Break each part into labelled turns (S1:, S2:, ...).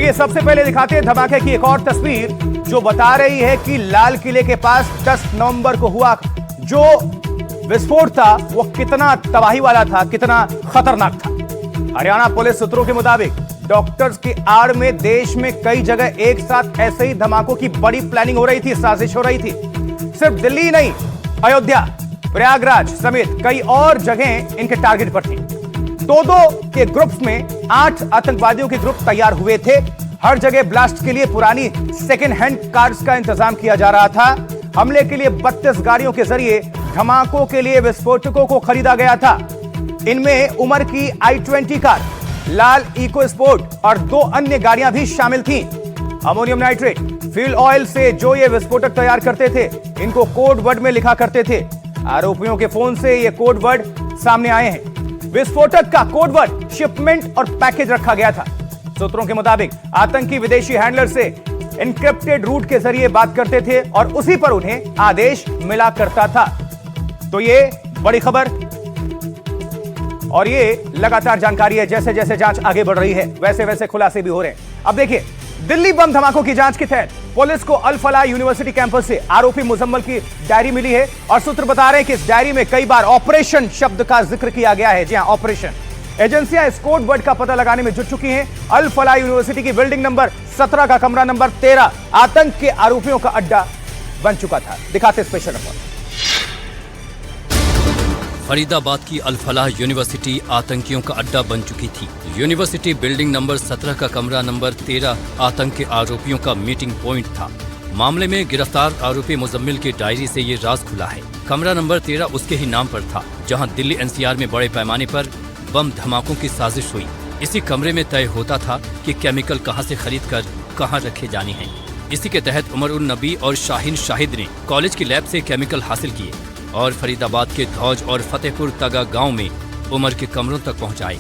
S1: चलिए सबसे पहले दिखाते हैं धमाके की एक और तस्वीर जो बता रही है कि लाल किले के पास 10 नवंबर को हुआ जो विस्फोट था वो कितना तबाही वाला था, कितना खतरनाक था। हरियाणा पुलिस सूत्रों के मुताबिक डॉक्टर्स की आड़ में देश में कई जगह एक साथ ऐसे ही धमाकों की बड़ी प्लानिंग हो रही थी, साजिश हो रही थी। सिर्फ दिल्ली नहीं, अयोध्या, प्रयागराज समेत कई और जगह इनके टारगेट पर थी। दो के ग्रुप्स में 8 आतंकवादियों के ग्रुप तैयार हुए थे। हर जगह ब्लास्ट के लिए पुरानी सेकेंड हैंड कार्स का इंतजाम किया जा रहा था। हमले के लिए 32 गाड़ियों के जरिए धमाकों के लिए विस्फोटकों को खरीदा गया था। इनमें उमर की i20 कार, लाल इको स्पोर्ट और 2 अन्य गाड़ियां भी शामिल थीं। अमोनियम नाइट्रेट, फ्यूल ऑयल से जो ये विस्फोटक तैयार करते थे, इनको कोड वर्ड में लिखा करते थे। आरोपियों के फोन से ये कोड वर्ड सामने आए हैं। विस्फोटक का कोड वर्ड शिपमेंट और पैकेज रखा गया था। सूत्रों के मुताबिक आतंकी विदेशी हैंडलर से एन्क्रिप्टेड रूट के जरिए बात करते थे और उसी पर उन्हें आदेश मिला करता था। तो ये बड़ी खबर और ये लगातार जानकारी है। जैसे जैसे जांच आगे बढ़ रही है वैसे वैसे खुलासे भी हो रहे हैं। अब देखिए, दिल्ली बम धमाकों की जांच के तहत पुलिस को अल फलाह यूनिवर्सिटी कैंपस से आरोपी मुजम्मल की डायरी मिली है और सूत्र बता रहे हैं कि इस डायरी में कई बार ऑपरेशन शब्द का जिक्र किया गया है। जी हां, ऑपरेशन। एजेंसियां इस कोड वर्ड का पता लगाने में जुट चुकी हैं। अल फलाह यूनिवर्सिटी की बिल्डिंग नंबर 17 का कमरा नंबर 13 आतंक के आरोपियों का अड्डा बन चुका था। दिखाते स्पेशल रिपोर्ट।
S2: फरीदाबाद की अल फलाह यूनिवर्सिटी आतंकियों का अड्डा बन चुकी थी। यूनिवर्सिटी बिल्डिंग नंबर 17 का कमरा नंबर 13 आतंक के आरोपियों का मीटिंग पॉइंट था। मामले में गिरफ्तार आरोपी मुजम्मिल की डायरी से ये राज खुला है। कमरा नंबर 13 उसके ही नाम पर था, जहां दिल्ली एनसीआर में बड़े पैमाने पर बम धमाकों की साजिश हुई। इसी कमरे में तय होता था कि केमिकल कहां से खरीद कर कहां रखे जाने हैं। इसी के तहत उमर उन नबी और शाहीन शाहिद ने कॉलेज की लैब से केमिकल हासिल किए और फरीदाबाद के धौज और फतेहपुर तगा गांव में उमर के कमरों तक पहुंचाए।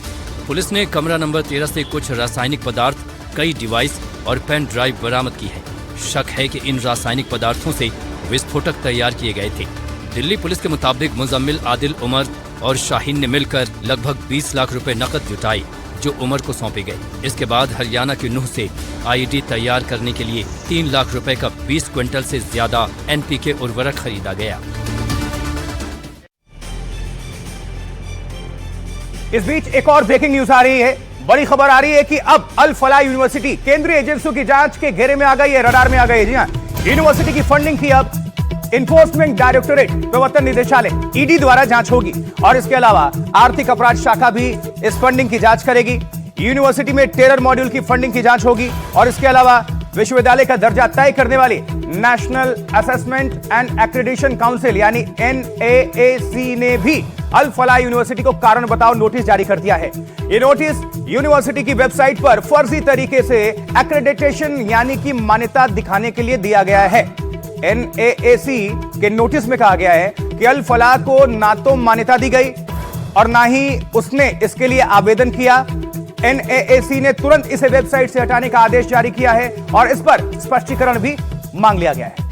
S2: पुलिस ने कमरा नंबर 13 से कुछ रासायनिक पदार्थ, कई डिवाइस और पेन ड्राइव बरामद की है। शक है कि इन रासायनिक पदार्थों से विस्फोटक तैयार किए गए थे। दिल्ली पुलिस के मुताबिक मुजम्मिल, आदिल, उमर और शाहीन ने मिलकर लगभग 20 लाख रुपए नकद जुटाए जो उमर को सौंपे गए। इसके बाद हरियाणा के नूह से आईडी तैयार करने के लिए 3 लाख रुपए का 20 क्विंटल से ज्यादा एनपीके उर्वरक खरीदा गया।
S1: इस बीच एक और ब्रेकिंग न्यूज आ रही है। बड़ी खबर आ रही है कि अब अल फलाह यूनिवर्सिटी केंद्रीय एजेंसियों की जांच के घेरे में आ गई है, रडार में आ गई है। जी हां, यूनिवर्सिटी की फंडिंग की अब इन्फोर्समेंट डायरेक्टोरेट, प्रवर्तन निदेशालय ईडी द्वारा जांच होगी और इसके अलावा आर्थिक अपराध शाखा भी इस फंडिंग की जांच करेगी। यूनिवर्सिटी में टेरर मॉड्यूल की फंडिंग की जांच होगी और इसके अलावा विश्वविद्यालय का दर्जा तय करने वाली national assessment and accreditation council यानी NAAC ने भी अल फलाह यूनिवर्सिटी को कारण बताओ नोटिस जारी कर दिया है। ये नोटिस यूनिवर्सिटी की वेबसाइट पर फर्जी तरीके से एक्रेडिटेशन यानी कि मान्यता दिखाने के लिए दिया गया है। NAAC के नोटिस में कहा गया है कि अल फलाह को ना तो मान्यता दी गई और ना ही उसने इसके लिए आवेदन किया। NAAC ने तुरंत इसे वेबसाइट से हटाने का आदेश जारी किया है और इस पर स्पष्टीकरण भी मांग लिया गया है।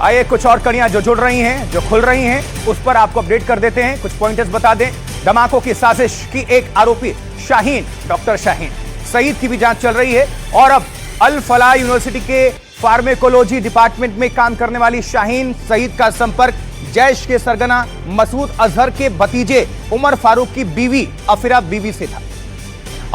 S1: आइए कुछ और कड़ियां जो जुड़ रही हैं, जो खुल रही हैं, उस पर आपको अपडेट कर देते हैं। कुछ पॉइंटर्स बता दें। धमाकों की साजिश की एक आरोपी शाहीन, डॉक्टर शाहीन सईद की भी जांच चल रही है और अब अल फलाह यूनिवर्सिटी के फार्मेकोलॉजी डिपार्टमेंट में काम करने वाली शाहीन सईद का संपर्क जैश के सरगना मसूद अजहर के भतीजे उमर फारूक की बीवी अफीरा बीवी से था।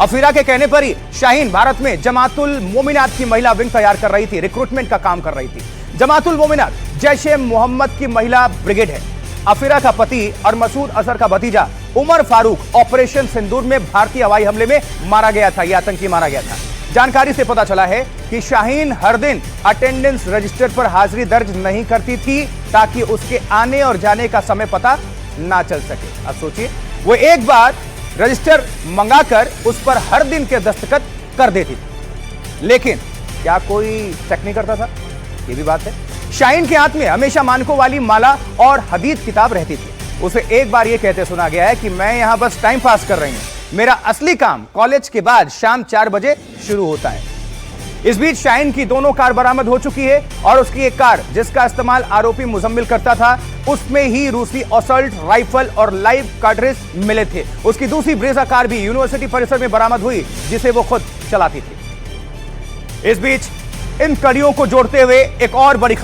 S1: अफीरा के कहने पर ही शाहीन भारत में जमातुल मोमिनात की महिला विंग तैयार कर रही थी, रिक्रूटमेंट का काम कर रही थी। जमातुल मोमिनात जैशे मोहम्मद की महिला ब्रिगेड है। अफीरा का पति और मसूद अजहर का भतीजा उमर फारूक ऑपरेशन सिंदूर में भारतीय हवाई हमले में मारा गया था, यह आतंकी मारा गया था। जानकारी से पता चला है कि शाहीन हर दिन अटेंडेंस रजिस्टर पर हाजिरी दर्ज नहीं करती थी ताकि उसके आने और जाने का समय पता ना चल सके। अब सोचिए, वो एक बार रजिस्टर मंगाकर उस पर हर दिन के दस्तखत कर देती थी, लेकिन क्या कोई चेक नहीं करता था? ये भी बात है। शाहीन के हाथ में हमेशा मानकों वाली माला और हदीस किताब रहती थी। उसे एक बार यह कहते सुना गया है कि मैं यहां बस टाइम पास कर रही हूं, मेरा असली काम कॉलेज के बाद शाम 4 बजे शुरू होता है। इस बीच शाहीन की दोनों कार बरामद हो चुकी है और उसकी एक कार जिसका इस्तेमाल आरोपी मुजम्मिल करता था, उसमें ही रूसी असॉल्ट राइफल और लाइव कार्ट्रिज मिले थे। उसकी दूसरी ब्रेजा कार भी यूनिवर्सिटी परिसर में बरामद हुई, जिसे वो खुद चलाती थी। इस बीच इन कड़ियों को जोड़ते हुए एक और बड़ी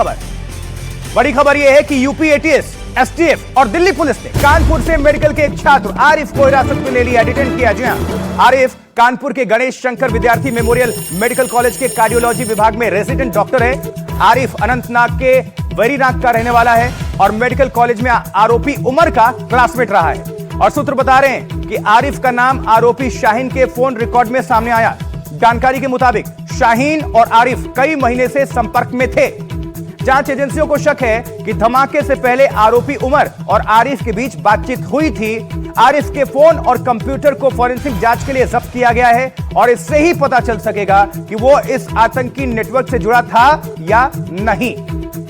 S1: खबर यह है कि यूपी एटीएस, एसटीएफ और दिल्ली पुलिस ने कानपुर से मेडिकल के एक छात्र आरिफ को हिरासत में ले लिया, डिटेन किया। जी हां, आरिफ कानपुर के गणेश शंकर विद्यार्थी मेमोरियल मेडिकल कॉलेज के कार्डियोलॉजी विभाग में रेजिडेंट डॉक्टर है। आरिफ अनंतनाग के वेरीनाग का रहने वाला है और मेडिकल कॉलेज में आरोपी उमर का क्लासमेट रहा है। और सूत्र बता रहे हैं कि आरिफ का नाम आरोपी शाहीन के फोन रिकॉर्ड में सामने आया। जानकारी के मुताबिक शाहीन और आरिफ कई महीने से संपर्क में थे। जांच एजेंसियों को शक है कि धमाके से पहले आरोपी उमर और आरिफ के बीच बातचीत हुई थी। आरिफ के फोन और कंप्यूटर को फॉरेंसिक जांच के लिए जब्त किया गया है और इससे ही पता चल सकेगा कि वो इस आतंकी नेटवर्क से जुड़ा था या नहीं।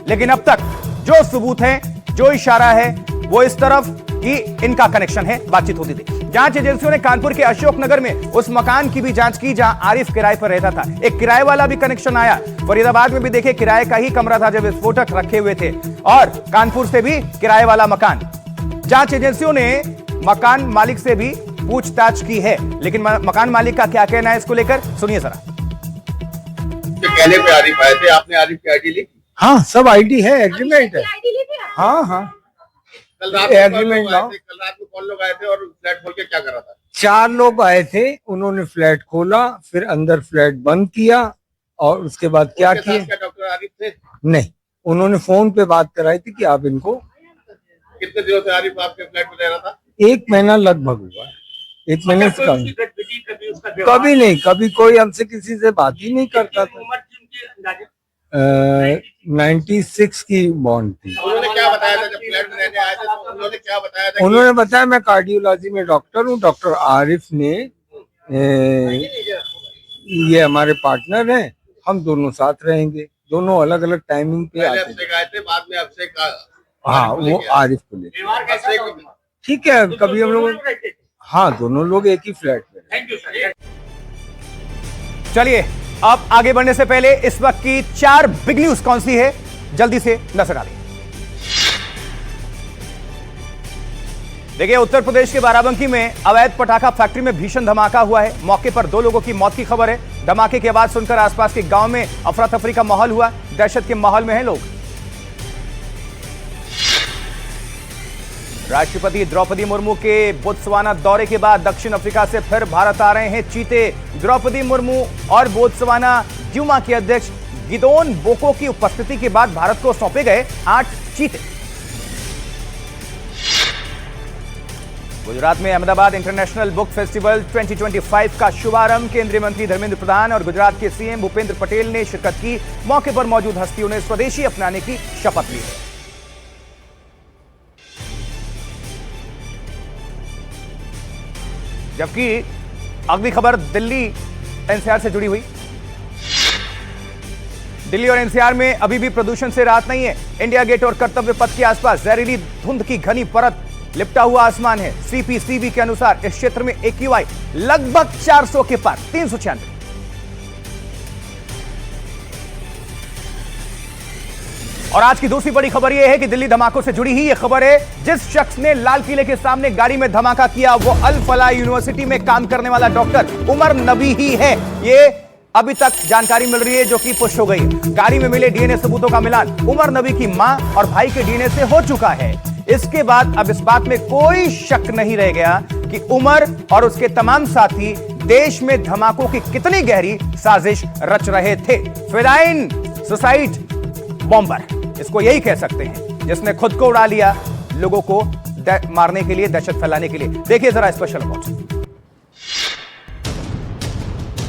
S1: लेकिन अब तक जो सबूत है, जो इशारा है, वो इस तरफ कि इनका कनेक्शन है, बातचीत होती थी। जांच एजेंसियों ने कानपुर के अशोक नगर में उस मकान की भी जांच की जहां आरिफ किराए पर रहता था। एक किराए वाला भी कनेक्शन आया। फरीदाबाद में भी देखे किराए का ही कमरा था जब विस्फोटक रखे हुए थे, और कानपुर से भी किराए वाला मकान। जांच एजेंसियों ने मकान मालिक से भी पूछताछ की है, लेकिन मकान मालिक का क्या कहना है इसको लेकर सुनिए जरा।
S3: कहने पे आरिफ आए थे, आपने आरिफ की आईडी ली?
S4: हाँ, सब आईडी है, एग्रीमेंट है। हाँ
S3: कल रात में कौन लोग आए थे और फ्लैट खोल के क्या कर रहा था?
S4: 4 लोग आए थे, उन्होंने फ्लैट खोला, फिर अंदर फ्लैट बंद किया और उसके बाद क्या किया?
S3: डॉक्टर आरिफ थे?
S4: नहीं, उन्होंने फोन पे बात कराई थी कि आप इनको।
S3: कितने दिनों से आरिफ आपके फ्लैट में रह रहा था?
S4: 1 महीना लगभग हुआ, 1 महीने से कम। कभी नहीं, कभी कोई हमसे किसी से बात ही नहीं करता था। 96 की बॉन्ड थी।
S3: उन्होंने क्या बताया था जब फ्लैट में रहने आए थे? तो उन्होंने क्या बताया था?
S4: उन्होंने बताया मैं कार्डियोलॉजी में डॉक्टर हूँ, डॉक्टर आरिफ ने ये हमारे पार्टनर हैं, हम दोनों साथ रहेंगे, दोनों अलग अलग टाइमिंग पे आते
S3: थे। गए थे बाद में आपसे
S4: हाँ, वो आरिफ को लेकर। ठीक है, कभी हम लोग, हाँ, दोनों लोग एक ही फ्लैट में।
S1: चलिए अब आगे बढ़ने से पहले इस वक्त की 4 बिग न्यूज कौन सी है, जल्दी से नजर डालिए। देखिए, उत्तर प्रदेश के बाराबंकी में अवैध पटाखा फैक्ट्री में भीषण धमाका हुआ है। मौके पर 2 लोगों की मौत की खबर है। धमाके की आवाज सुनकर आसपास के गांव में अफरा तफरी का माहौल हुआ। दहशत के माहौल में हैं लोग। राष्ट्रपति द्रौपदी मुर्मू के बोत्सवाना दौरे के बाद दक्षिण अफ्रीका से फिर भारत आ रहे हैं चीते। द्रौपदी मुर्मू और बोत्सवाना ड्यूमा के अध्यक्ष गिदोन बोको की उपस्थिति के बाद भारत को सौंपे गए 8 चीते। गुजरात में अहमदाबाद इंटरनेशनल बुक फेस्टिवल 2025 का शुभारंभ केंद्रीय मंत्री धर्मेंद्र प्रधान और गुजरात के सीएम भूपेंद्र पटेल ने शिरकत की। मौके पर मौजूद हस्तियों ने स्वदेशी अपनाने की शपथ ली। जबकि अगली खबर दिल्ली एनसीआर से जुड़ी हुई। दिल्ली और एनसीआर में अभी भी प्रदूषण से राहत नहीं है। इंडिया गेट और कर्तव्य पथ के आसपास जहरीली धुंध की घनी परत लिपटा हुआ आसमान है। सीपीसीबी के अनुसार इस क्षेत्र में AQI लगभग 400 के पार, 396। और आज की दूसरी बड़ी खबर यह है कि दिल्ली धमाकों से जुड़ी ही यह खबर है, जिस शख्स ने लाल किले के सामने गाड़ी में धमाका किया वो अल फलाह यूनिवर्सिटी में काम करने वाला डॉक्टर उमर नबी ही है। ये अभी तक जानकारी मिल रही है जो कि पुष्ट हो गई है। गाड़ी में मिले डीएनए सबूतों का मिलान उमर नबी की मां और भाई के डीएनए से हो चुका है। इसके बाद अब इस बात में कोई शक नहीं रह गया कि उमर और उसके तमाम साथी देश में धमाकों की कितनी गहरी साजिश रच रहे थे। फिलाइन सुसाइड बॉम्बर, इसको यही कह सकते हैं, जिसने खुद को उड़ा लिया लोगों को मारने के लिए, दहशत फैलाने के लिए। देखिए जरा स्पेशल रिपोर्ट।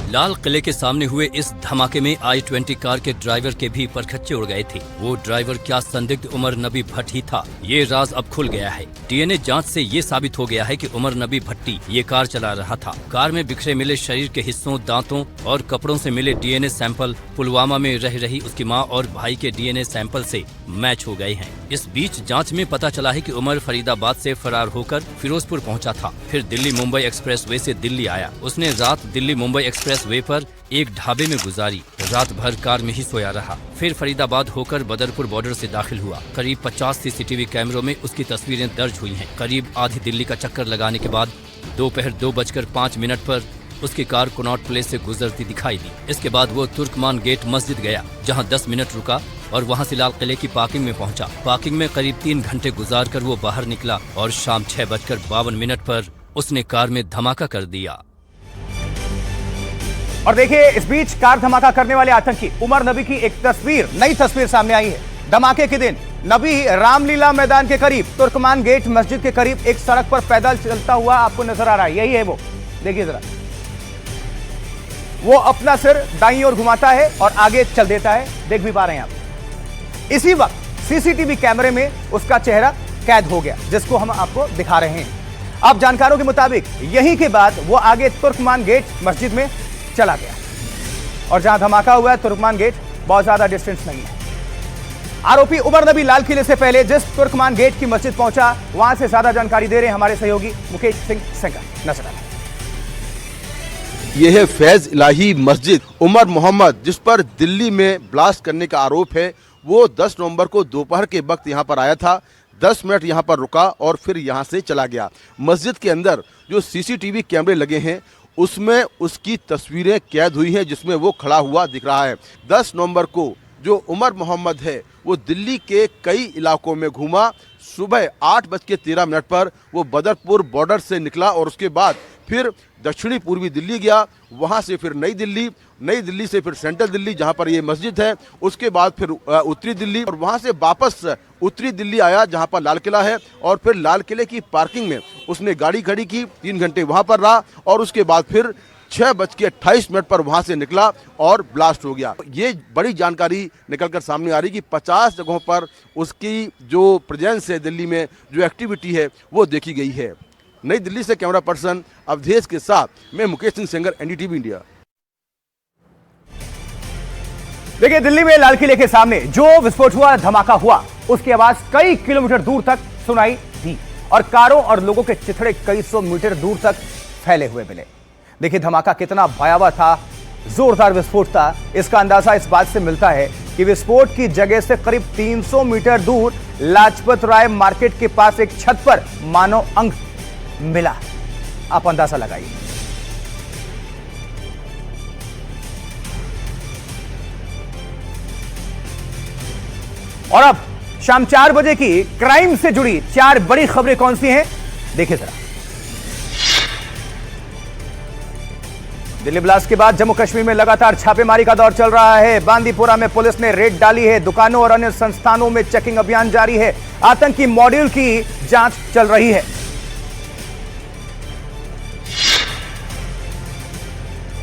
S2: लाल किले के सामने हुए इस धमाके में I-20 कार के ड्राइवर के भी परखच्चे उड़ गए थे। वो ड्राइवर क्या संदिग्ध उमर नबी भट्ट ही था, ये राज अब खुल गया है। डीएनए जांच से ये साबित हो गया है कि उमर नबी भट्टी ये कार चला रहा था। कार में बिखरे मिले शरीर के हिस्सों, दांतों और कपड़ों से मिले डीएनए सैंपल पुलवामा में रह रही उसकी मां और भाई के डीएनए सैंपल से मैच हो गए हैं। इस बीच जांच में पता चला है कि उमर फरीदाबाद से फरार होकर फिरोजपुर पहुंचा था, फिर दिल्ली मुंबई एक्सप्रेसवे से दिल्ली आया। उसने रात दिल्ली मुंबई एक्सप्रेसवे पर एक ढाबे में गुजारी, रात भर कार में ही सोया रहा। फिर फरीदाबाद होकर बदरपुर बॉर्डर से दाखिल हुआ। करीब 50 सीसीटीवी कैमरों में उसकी तस्वीरें दर्ज हुई हैं। करीब आधी दिल्ली का चक्कर लगाने के बाद दोपहर 2:05 पर उसकी कार कनॉट प्लेस से गुजरती दिखाई दी। इसके बाद वो तुर्कमान गेट मस्जिद गया, जहां 10 मिनट रुका और वहां से लाल किले की पार्किंग में पहुंचा। पार्किंग में करीब 3 घंटे गुजारकर वो बाहर निकला और शाम 6:52 पर उसने कार में धमाका कर दिया।
S1: और देखिए, इस बीच कार धमाका करने वाले आतंकी उमर नबी की एक तस्वीर, नई तस्वीर सामने आई है। धमाके के दिन नबी रामलीला मैदान के करीब तुर्कमान गेट मस्जिद के करीब एक सड़क पर पैदल चलता हुआ आपको नजर आ रहा है। यही है वो, देखिए जरा, वो अपना सिर दाईं ओर घुमाता है और आगे चल देता है, देख भी पा रहे हैं आप। इसी वक्त सीसीटीवी कैमरे में उसका चेहरा कैद हो गया, जिसको हम आपको दिखा रहे हैं। अब जानकारों के मुताबिक यहीं के बाद वो आगे तुर्कमान गेट मस्जिद में चला गया और जहां धमाका हुआ है तुर्कमान गेट बहुत ज्यादा डिस्टेंस नहीं है। आरोपी उमर नबी लाल किले से पहले जिस तुर्कमान गेट की मस्जिद पहुंचा, वहां से ज्यादा जानकारी दे रहे हैं हमारे सहयोगी मुकेश सिंह सेंगर। नजर आए।
S5: यह है फैज इलाही मस्जिद। उमर मोहम्मद, जिस पर दिल्ली में ब्लास्ट करने का आरोप है, वो 10 नवंबर को दोपहर के वक्त यहां पर आया था। 10 मिनट यहां पर रुका और फिर यहां से चला गया। मस्जिद के अंदर जो सीसीटीवी कैमरे लगे हैं उसमें उसकी तस्वीरें कैद हुई हैं, जिसमें वो खड़ा हुआ दिख रहा है। 10 नवंबर को जो उमर मोहम्मद है वो दिल्ली के कई इलाकों में घूमा। सुबह 8:13 पर वो बदरपुर बॉर्डर से निकला और उसके बाद फिर दक्षिणी पूर्वी दिल्ली गया, वहां से फिर नई दिल्ली से फिर सेंट्रल दिल्ली जहां पर ये मस्जिद है, उसके बाद फिर उत्तरी दिल्ली और वहां से वापस उत्तरी दिल्ली आया जहां पर लाल किला है और फिर लाल किले की पार्किंग में उसने गाड़ी खड़ी की। 3 घंटे वहां पर रहा और उसके बाद फिर 6:28 पर वहां से निकला और ब्लास्ट हो गया। ये बड़ी जानकारी निकलकर सामने आ रही कि 50 जगहों पर उसकी जो प्रेजेंस है, दिल्ली में जो एक्टिविटी है वो देखी गई है। नई दिल्ली से कैमरा पर्सन अवधेश के साथ मैं मुकेश सिंह सेंगर, एनडीटीवी इंडिया।
S1: देखिए, दिल्ली में लाल किले के सामने जो विस्फोट हुआ, धमाका हुआ, उसकी आवाज कई किलोमीटर दूर तक सुनाई दी और कारों और लोगों के चिथड़े कई सौ मीटर दूर तक फैले हुए मिले। देखिए धमाका कितना भयावह था, जोरदार विस्फोट था। इसका अंदाजा इस बात से मिलता है कि विस्फोट की जगह से करीब 300 मीटर दूर लाजपत राय मार्केट के पास एक छत पर मानव अंग मिला। आप अंदाजा लगाइए। और अब शाम 4 बजे की क्राइम से जुड़ी 4 बड़ी खबरें कौन सी हैं, देखिए जरा। दिल्ली ब्लास्ट के बाद जम्मू कश्मीर में लगातार छापेमारी का दौर चल रहा है। बांदीपुरा में पुलिस ने रेड डाली है। दुकानों और अन्य संस्थानों में चेकिंग अभियान जारी है। आतंकी मॉड्यूल की जांच चल रही है।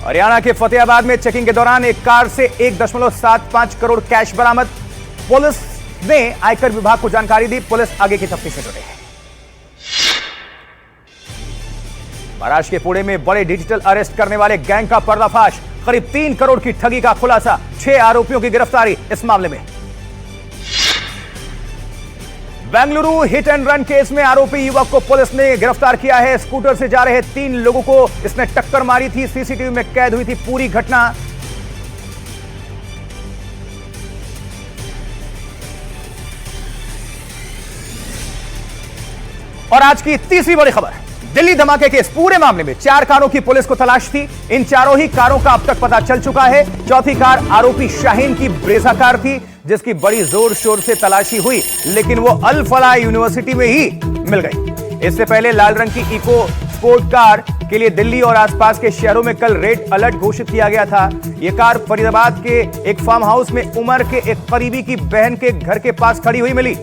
S1: हरियाणा के फतेहाबाद में चेकिंग के दौरान एक कार से 1.75 करोड़ कैश बरामद। पुलिस ने आयकर विभाग को जानकारी दी। पुलिस आगे की तफ्तीश में जुटी है। महाराष्ट्र के पुणे में बड़े डिजिटल अरेस्ट करने वाले गैंग का पर्दाफाश। करीब 3 करोड़ की ठगी का खुलासा। 6 आरोपियों की गिरफ्तारी इस मामले में। Bengaluru hit and run case में आरोपी युवक को पुलिस ने गिरफ्तार किया है। स्कूटर से जा रहे 3 लोगों को इसने टक्कर मारी थी। सीसीटीवी में कैद हुई थी पूरी घटना। और आज की तीसरी बड़ी खबर, दिल्ली धमाके के इस पूरे मामले में 4 कारों की पुलिस को तलाश थी। इन चारों ही कारों का अब तक पता चल चुका है। चौथी कार आरोपी शाहीन की ब्रेजा कार थी, जिसकी बड़ी जोर शोर से तलाशी हुई, लेकिन वो अल फलाह यूनिवर्सिटी में ही मिल गई। इससे पहले लाल रंग की इको स्पोर्ट कार के लिए दिल्ली और आसपास के शहरों में कल रेड अलर्ट घोषित किया गया था। यह कार फरीदाबाद के एक फार्म हाउस में उमर के एक करीबी की बहन के घर के पास खड़ी हुई मिली।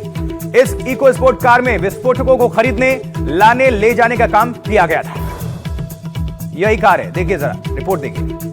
S1: इस इको स्पोर्ट कार में विस्फोटकों को खरीदने, लाने, ले जाने का काम किया गया था। यही कार है, देखिए जरा रिपोर्ट देखिए।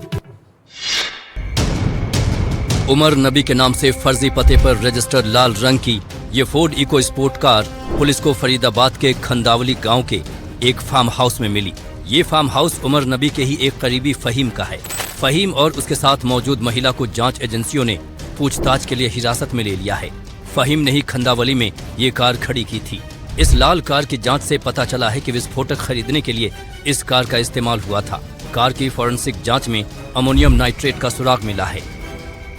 S2: उमर नबी के नाम से फर्जी पते पर रजिस्टर्ड लाल रंग की ये Ford EcoSport car police को फरीदाबाद के खंदावली गांव के एक फार्म हाउस में मिली। ये फार्म हाउस उमर नबी के ही एक करीबी फहीम का है। फहीम और उसके साथ मौजूद महिला को जांच एजेंसियों ने पूछताछ के लिए हिरासत में ले लिया है। फहीम ने ही खंदावली में ये कार खड़ी की थी। इस लाल कार की जांच से पता चला है कि विस्फोटक खरीदने के लिए इस कार का इस्तेमाल हुआ था। कार की फॉरेंसिक जांच में अमोनियम नाइट्रेट का सुराग मिला है।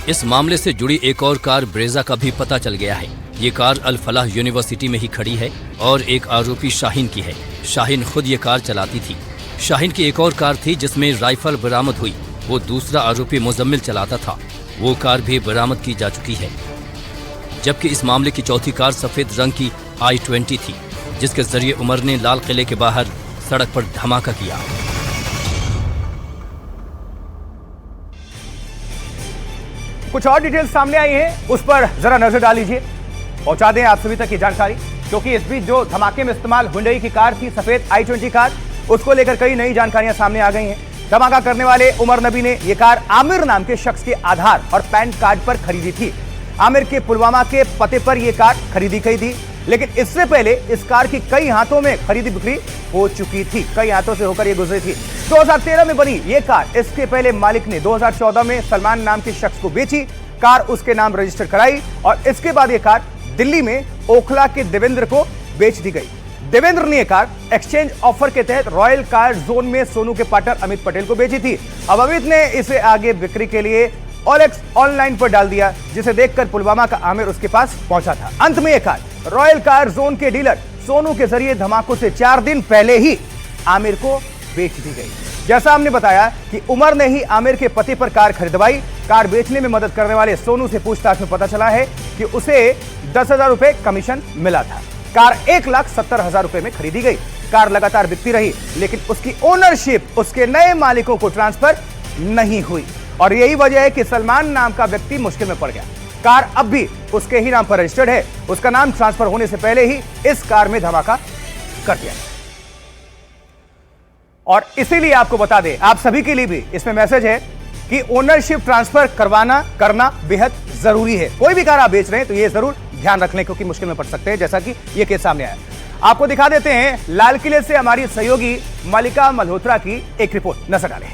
S2: इस मामले से जुड़ी एक और कार ब्रेजा का भी पता चल गया है। ये कार अल फलाह यूनिवर्सिटी में ही खड़ी है और एक आरोपी शाहीन की है। शाहीन खुद ये कार चलाती थी। शाहीन की एक और कार थी जिसमें राइफल बरामद हुई, वो दूसरा आरोपी मुजम्मिल चलाता था। वो कार भी बरामद की जा चुकी है। जबकि इस मामले की चौथी कार सफेद रंग की I-20 थी, जिसके जरिए उमर ने लाल किले के बाहर सड़क पर धमाका किया।
S1: कुछ और डिटेल्स सामने आई हैं, उस पर जरा नजर डाल लीजिए। पहुंचा दें आप सभी तक ये जानकारी, क्योंकि इस बीच जो धमाके में इस्तेमाल हुंडई की कार थी, सफेद I-20 कार, उसको लेकर कई नई जानकारियां सामने आ गई हैं। धमाका करने वाले उमर नबी ने यह कार आमिर नाम के शख्स के आधार और पैन कार्ड पर खरीदी थी। आमिर के पुलवामा के पते पर यह कार खरीदी गई थी, लेकिन इससे पहले इस कार की कई हाथों में खरीदी बिक्री हो चुकी थी, कई हाथों से होकर यह गुजरी थी। 2013 में बनी यह कार इसके पहले मालिक ने 2014 में सलमान नाम के शख्स को बेची। कार उसके नाम रजिस्टर कराई और इसके बाद यह कार दिल्ली में ओखला के देवेंद्र को बेच दी गई। देवेंद्र ने यह कार एक्सचेंज ऑफर के तहत रॉयल कार जोन में सोनू के पार्टनर अमित पटेल को बेची थी। अब अमित ने इसे आगे बिक्री के लिए OLX ऑनलाइन पर डाल दिया, जिसे देखकर पुलवामा का आमिर उसके पास पहुंचा था। अंत में यह कार रॉयल कार जोन के डीलर सोनू के जरिए धमाकों से 4 दिन पहले ही आमिर को बेच दी गई। जैसा हमने बताया कि उमर ने ही आमिर के पति पर कार खरीदवाई। कार बेचने में मदद करने वाले सोनू से पूछताछ में पता चला है कि उसे 10,000 रुपए कमीशन मिला था। कार 1,70,000 रुपए में खरीदी गई। कार लगातार बिकती रही, लेकिन उसकी ओनरशिप उसके नए मालिकों को ट्रांसफर नहीं हुई और यही वजह है कि सलमान नाम का व्यक्ति मुश्किल में पड़ गया। कार अब भी उसके ही नाम पर रजिस्टर्ड है। उसका नाम ट्रांसफर होने से पहले ही इस कार में धमाका कर दिया। और इसीलिए आपको बता दें, आप सभी के लिए भी इसमें मैसेज है कि ओनरशिप ट्रांसफर करना बेहद जरूरी है। कोई भी कार आप बेच रहे हैं तो यह जरूर ध्यान रख लें, क्योंकि मुश्किल में पड़ सकते हैं, जैसा कि यह केस सामने आया। आपको दिखा देते हैं लाल किले से हमारी सहयोगी मलिका मल्होत्रा की एक रिपोर्ट, नजर डालें।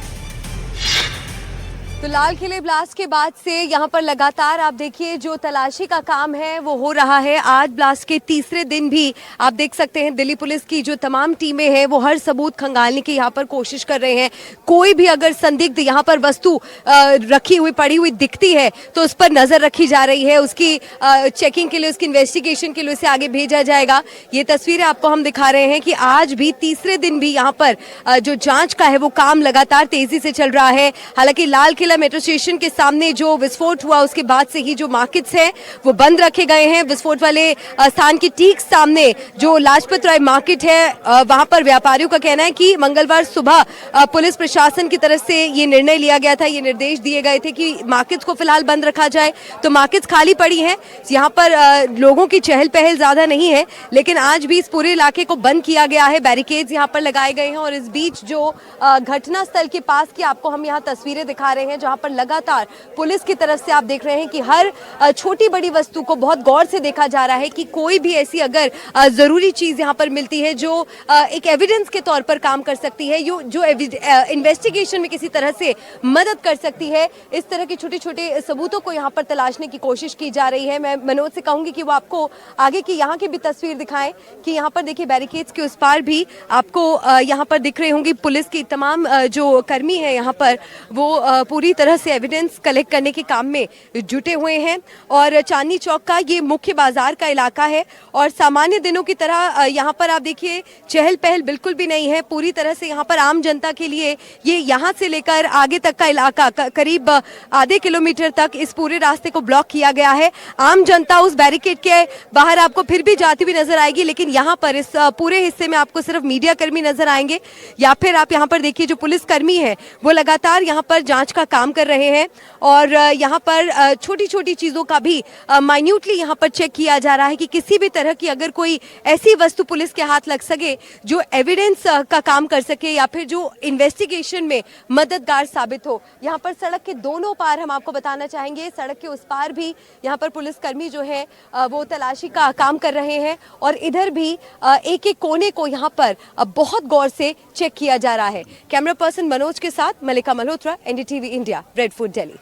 S6: तो लाल किले ब्लास्ट के बाद से यहाँ पर लगातार आप देखिए जो तलाशी का काम है वो हो रहा है। आज ब्लास्ट के तीसरे दिन भी आप देख सकते हैं दिल्ली पुलिस की जो तमाम टीमें हैं वो हर सबूत खंगालने की यहाँ पर कोशिश कर रहे हैं। कोई भी अगर संदिग्ध यहाँ पर वस्तु रखी हुई पड़ी हुई दिखती है तो उस पर नजर रखी जा रही है, उसकी चेकिंग के लिए, उसकी इन्वेस्टिगेशन के लिए उसे आगे भेजा जाएगा। ये तस्वीरें आपको हम दिखा रहे हैं कि आज भी तीसरे दिन भी यहाँ पर जो जाँच का है वो काम लगातार तेजी से चल रहा है। हालांकि लाल किला मेट्रो स्टेशन के सामने जो विस्फोट हुआ उसके बाद से ही जो मार्केट्स हैं वो बंद रखे गए हैं। विस्फोट वाले स्थान के ठीक सामने जो लाजपत राय मार्केट है वहां पर व्यापारियों का कहना है कि मंगलवार सुबह पुलिस प्रशासन की तरफ से ये निर्णय लिया गया था, ये निर्देश दिए गए थे कि मार्केट्स को फिलहाल बंद रखा जाए। तो मार्केट्स खाली पड़ी हैं, यहाँ पर लोगों की चहल पहल ज्यादा नहीं है, लेकिन आज भी इस पूरे इलाके को बंद किया गया है। बैरिकेड्स यहाँ पर लगाए गए हैं और इस बीच जो घटना स्थल के पास की आपको हम यहाँ तस्वीरें दिखा रहे हैं, जहाँ पर लगातार पुलिस की तरफ से आप देख रहे हैं कि हर छोटी बड़ी वस्तु को बहुत गौर से देखा जा रहा है कि कोई भी ऐसी अगर जरूरी चीज यहाँ पर मिलती है जो एक एविडेंस के तौर पर काम कर सकती है, जो इन्वेस्टिगेशन में किसी तरह से मदद कर सकती है, इस तरह के छोटे छोटे सबूतों को यहाँ पर तलाशने की कोशिश की जा रही है। मैं मनोज से कहूंगी कि वो आपको आगे की यहाँ की भी तस्वीर दिखाएं कि यहाँ पर देखिए बैरिकेड्स के उस पार भी आपको यहाँ पर दिख रही होंगी पुलिस की तमाम जो कर्मी है यहाँ पर वो पूरी तरह से एविडेंस कलेक्ट करने के काम में जुटे हुए हैं। और चांदनी चौक का ये मुख्य बाजार का इलाका है और सामान्य दिनों की तरह यहाँ पर आप देखिए चहल पहल बिल्कुल भी नहीं है। पूरी तरह से यहाँ पर आम जनता के लिए ये यहाँ से लेकर आगे तक का इलाका करीब आधे किलोमीटर तक इस पूरे रास्ते को ब्लॉक किया गया है। आम जनता उस बैरिकेड के बाहर आपको फिर भी जाती हुई नजर आएगी, लेकिन यहाँ पर इस पूरे हिस्से में आपको सिर्फ मीडिया कर्मी नजर आएंगे या फिर आप यहाँ पर देखिए जो पुलिस कर्मी है वो लगातार यहाँ पर जांच का काम कर रहे हैं और यहाँ पर छोटी छोटी चीजों का भी माइन्यूटली यहाँ पर चेक किया जा रहा है कि किसी भी तरह की अगर कोई ऐसी वस्तु पुलिस के हाथ लग सके जो एविडेंस का काम कर सके या फिर जो इन्वेस्टिगेशन में मददगार साबित हो। यहाँ पर सड़क के दोनों पार हम आपको बताना चाहेंगे, सड़क के उस पार भी यहाँ पर पुलिसकर्मी जो है वो तलाशी का काम कर रहे हैं और इधर भी एक एक कोने को यहाँ पर बहुत गौर से चेक किया जा रहा है। कैमरा पर्सन मनोज के साथ Mallika Malhotra, NDTV India, Red Fort, Delhi.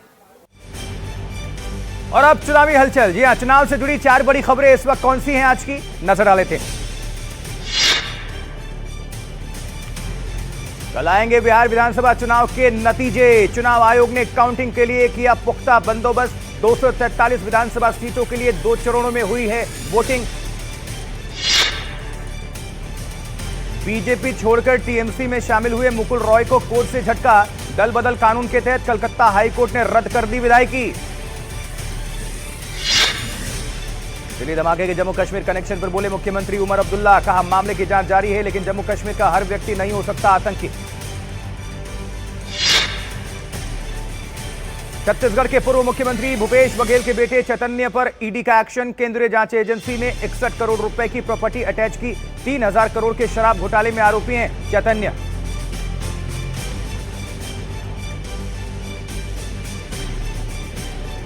S1: और अब चुनावी हलचल। जी हां, चुनाव से जुड़ी 4 बड़ी खबरें इस वक्त कौन सी हैं आज की, नजर डाल लेते हैं। कल आएंगे बिहार विधानसभा चुनाव के नतीजे। चुनाव आयोग ने काउंटिंग के लिए किया पुख्ता बंदोबस्त। 243 विधानसभा सीटों के लिए 2 चरणों में हुई है वोटिंग। बीजेपी छोड़कर टीएमसी में शामिल हुए मुकुल रॉय को कोर्ट से झटका। दल बदल कानून के तहत कलकत्ता हाईकोर्ट ने रद्द कर दी विधायकी। दिल्ली धमाके के जम्मू कश्मीर कनेक्शन पर बोले मुख्यमंत्री उमर अब्दुल्ला। कहा मामले की जांच जारी है, लेकिन जम्मू कश्मीर का हर व्यक्ति नहीं हो सकता आतंकी। छत्तीसगढ़ के पूर्व मुख्यमंत्री भूपेश बघेल के बेटे चैतन्य पर ईडी का एक्शन। केंद्रीय जांच एजेंसी ने 61 करोड़ रुपए की प्रॉपर्टी अटैच की। 3000 करोड़ के शराब घोटाले में आरोपी हैं चैतन्य।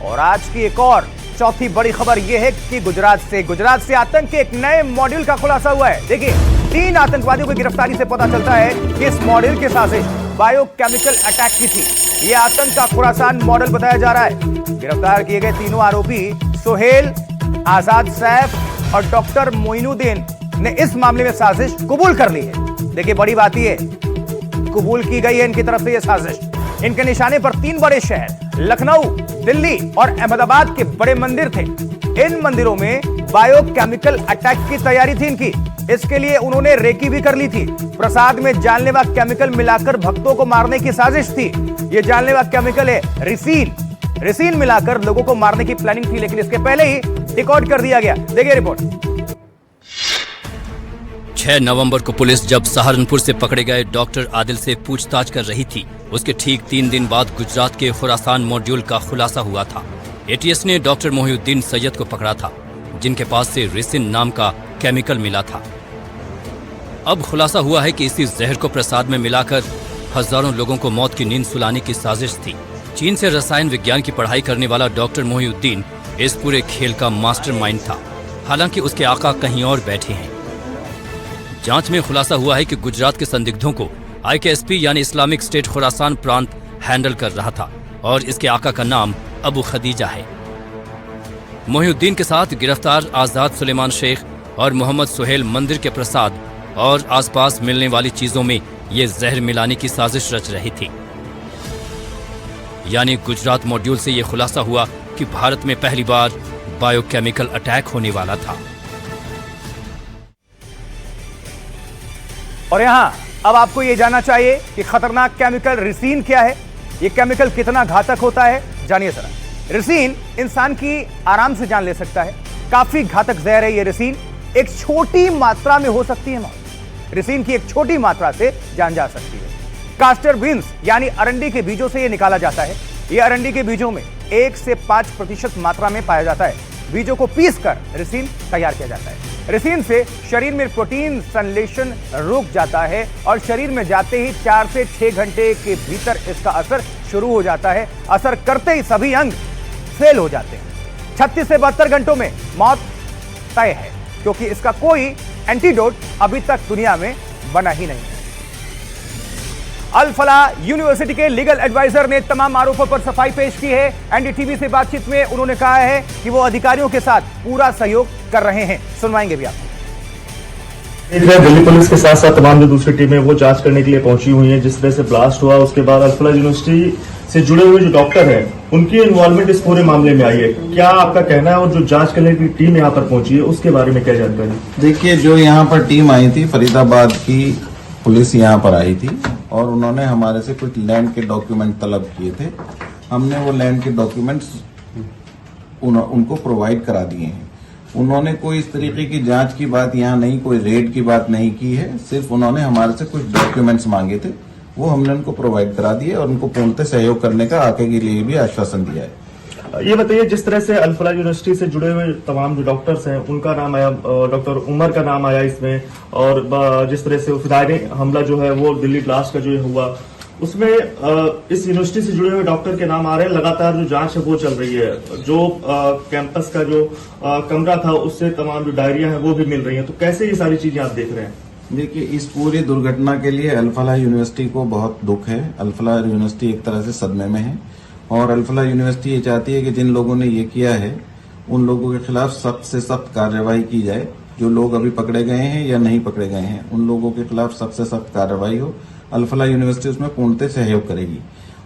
S1: और आज की एक और चौथी बड़ी खबर यह है कि गुजरात से आतंक के एक नए मॉड्यूल का खुलासा हुआ है। देखिए, 3 आतंकवादियों की गिरफ्तारी से पता चलता है कि इस मॉड्यूल की साजिश बायोकेमिकल अटैक की थी। यह आतंक का खुरासान मॉडल बताया जा रहा है। गिरफ्तार किए गए तीनों आरोपी सोहेल, आजाद सैफ और डॉक्टर मोइनुद्दीन ने इस मामले में साजिश कबूल कर ली है। देखिए, बड़ी बात यह कबूल की गई है इनकी तरफ से यह साजिश। इनके निशाने पर 3 बड़े शहर लखनऊ, दिल्ली और अहमदाबाद के बड़े मंदिर थे। इन मंदिरों में बायोकेमिकल अटैक की तैयारी थी इनकी। इसके लिए उन्होंने रेकी भी कर ली थी। प्रसाद में जानलेवा केमिकल मिलाकर भक्तों को मारने की साजिश थी। यह जानलेवा केमिकल है रिसीन मिलाकर लोगों को मारने की प्लानिंग थी, लेकिन इसके पहले ही रिकॉर्ड कर दिया गया। देखिए रिपोर्ट।
S2: 6 नवंबर को पुलिस जब सहारनपुर से पकड़े गए डॉक्टर आदिल से पूछताछ कर रही थी, उसके ठीक 3 दिन बाद गुजरात के खुरासान मॉड्यूल का खुलासा हुआ था। एटीएस ने डॉक्टर मोहिउद्दीन सैयद को पकड़ा था, जिनके पास से रिसिन नाम का केमिकल मिला था। अब खुलासा हुआ है कि इसी जहर को प्रसाद में मिलाकर हजारों लोगों को मौत की नींद सुलाने की साजिश थी। चीन से रसायन विज्ञान की पढ़ाई करने वाला डॉक्टर मोहिउद्दीन इस पूरे खेल का मास्टरमाइंड था। हालांकि उसके आका कहीं और बैठे हैं। जांच में खुलासा हुआ है कि गुजरात के संदिग्धों को IKSP यानी इस्लामिक स्टेट खुरासान प्रांत हैंडल कर रहा था और इसके आका का नाम अबू खदीजा है। मोहिउद्दीन के साथ गिरफ्तार आजाद सुलेमान शेख और मोहम्मद सुहेल मंदिर के प्रसाद और आसपास मिलने वाली चीजों में ये जहर मिलाने की साजिश रच रही थी। यानी गुजरात मॉड्यूल से यह खुलासा हुआ कि भारत में पहली बार बायोकेमिकल अटैक होने वाला था।
S1: और यहां अब आपको यह जानना चाहिए कि खतरनाक केमिकल रिसीन क्या है, यह केमिकल कितना घातक होता है, जानिए जरा। रिसीन इंसान की आराम से जान ले सकता है। काफी घातक जहर है यह रिसीन। एक छोटी मात्रा में हो सकती है मौत। रिसीन की एक छोटी मात्रा से जान जा सकती है। कास्टर बीन्स यानी अरंडी के बीजों से यह निकाला जाता है। यह अरंडी के बीजों में 1 से 5% मात्रा में पाया जाता है। बीजों को पीसकर रिसीन तैयार किया जाता है। रिसीन से शरीर में प्रोटीन संश्लेषण रुक जाता है और शरीर में जाते ही 4 से 6 घंटे के भीतर इसका असर शुरू हो जाता है। असर करते ही सभी अंग फेल हो जाते हैं। 36 से 72 घंटों में मौत तय है, क्योंकि इसका कोई एंटीडोट अभी तक दुनिया में बना ही नहीं है। अल फलाह यूनिवर्सिटी के लीगल एडवाइजर ने तमाम आरोपों पर सफाई पेश की है। एनडीटीवी से बातचीत में उन्होंने कहा है कि वो अधिकारियों के साथ पूरा सहयोग कर रहे हैं। सुनवाएंगे भी आपको।
S7: दिल्ली पुलिस के साथ साथ तमाम जो दूसरी टीमें वो जांच करने के लिए पहुंची हुई हैं। जिस तरह से ब्लास्ट हुआ उसके बाद अल फलाह यूनिवर्सिटी से जुड़े हुए जो डॉक्टर हैं उनकी इन्वॉल्वमेंट इस पूरे मामले में आई है। क्या आपका कहना है, और जो जांच करने की टीम यहाँ पर पहुंची है उसके बारे में क्या जानकारी?
S8: देखिए, जो यहाँ पर टीम आई थी, फरीदाबाद की पुलिस यहाँ पर आई थी और उन्होंने हमारे से कुछ लैंड के डॉक्यूमेंट तलब किए थे। हमने वो लैंड के डॉक्यूमेंट्स उनको प्रोवाइड करा दिए हैं। उन्होंने कोई इस तरीके की जांच की बात यहाँ नहीं, कोई रेड की बात नहीं की है। सिर्फ उन्होंने हमारे से कुछ डॉक्यूमेंट्स मांगे थे, वो हमने उनको प्रोवाइड करा दिए और उनको पूर्णतः सहयोग करने का आगे के लिए भी आश्वासन दिया है।
S7: ये बताइए, जिस तरह से अल फलाह यूनिवर्सिटी से जुड़े हुए तमाम जो डॉक्टर्स हैं उनका नाम आया, डॉक्टर उमर का नाम आया इसमें, और जिस तरह से फिदायनी हमला जो है वो दिल्ली ब्लास्ट का जो हुआ उसमें इस यूनिवर्सिटी से जुड़े हुए डॉक्टर के नाम आ रहे हैं। लगातार जो जांच है वो चल रही है। जो कैंपस का जो कमरा था उससे तमाम जो डायरिया है वो भी मिल रही है। तो कैसे ये सारी चीजें आप देख रहे हैं?
S8: देखिए, इस पूरी दुर्घटना के लिए अल फलाह यूनिवर्सिटी को बहुत दुख है। अल फलाह यूनिवर्सिटी एक तरह से सदमे में है और अल्फला यूनिवर्सिटी ये चाहती है कि जिन लोगों ने ये किया है उन लोगों के खिलाफ सख्त से सख्त कार्रवाई की जाए। जो लोग अभी पकड़े गए हैं या नहीं पकड़े गए हैं उन लोगों के खिलाफ सख्त से सख्त कार्रवाई हो। अल्फला यूनिवर्सिटी उसमें पूर्णतः सहयोग करेगी।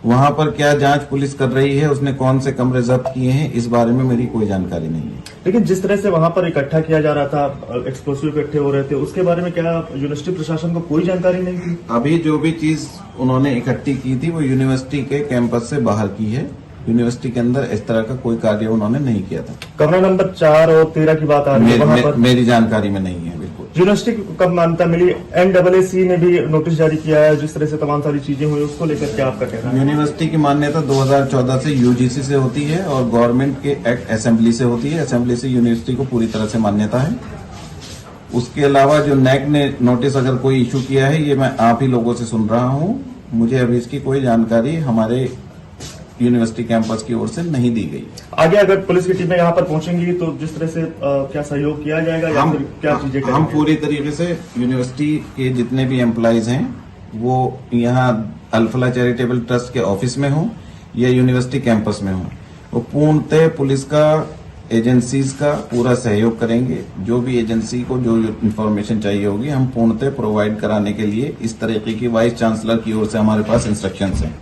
S8: वहां पर क्या जांच पुलिस कर रही है, उसने कौन से कमरे जब्त किए हैं, इस बारे में मेरी कोई जानकारी नहीं है।
S7: लेकिन जिस तरह से वहां पर इकट्ठा किया जा रहा था, एक्सप्लोसिव इकट्ठे हो रहे थे, उसके बारे में क्या यूनिवर्सिटी प्रशासन को कोई जानकारी नहीं थी?
S8: अभी जो भी चीज उन्होंने इकट्ठी की थी वो यूनिवर्सिटी के कैंपस से बाहर की है। यूनिवर्सिटी के अंदर इस तरह का कोई कार्य उन्होंने नहीं किया था।
S7: कमरा नंबर 4 और 13 की बात आ रही है वहां पर।
S8: मेरी जानकारी में नहीं है बिल्कुल।
S7: यूनिवर्सिटी को कब मान्यता मिली? NAAC ने भी नोटिस जारी किया है, जिस तरह से तमाम सारी चीजें हुई, उसको लेकर क्या आपका कहना है?
S8: यूनिवर्सिटी की मान्यता 2014 से UGC से होती है और गवर्नमेंट के एक्ट असेंबली से होती है। असेंबली से यूनिवर्सिटी को पूरी तरह से मान्यता है। उसके अलावा जो NAC ने नोटिस अगर कोई इशू किया है, ये मैं आप ही लोगों से सुन रहा हूँ। मुझे अभी इसकी कोई जानकारी हमारे यूनिवर्सिटी कैंपस की ओर से नहीं दी गई।
S7: आगे अगर पुलिस की टीमें यहाँ पर पहुंचेंगी तो जिस तरह से क्या सहयोग किया जाएगा या फिर क्या चीजें करेंगे?
S8: हम पूरी तरीके से यूनिवर्सिटी के जितने भी एम्प्लॉइज हैं वो यहाँ अल्फला चैरिटेबल ट्रस्ट के ऑफिस में हो या यूनिवर्सिटी कैंपस में हो, वो पूर्णतः पुलिस का एजेंसीज का पूरा सहयोग करेंगे। जो भी एजेंसी को जो इन्फॉर्मेशन चाहिए होगी हम पूर्णतः प्रोवाइड कराने के लिए इस तरीके की वाइस चांसलर की ओर से हमारे पास इंस्ट्रक्शंस हैं।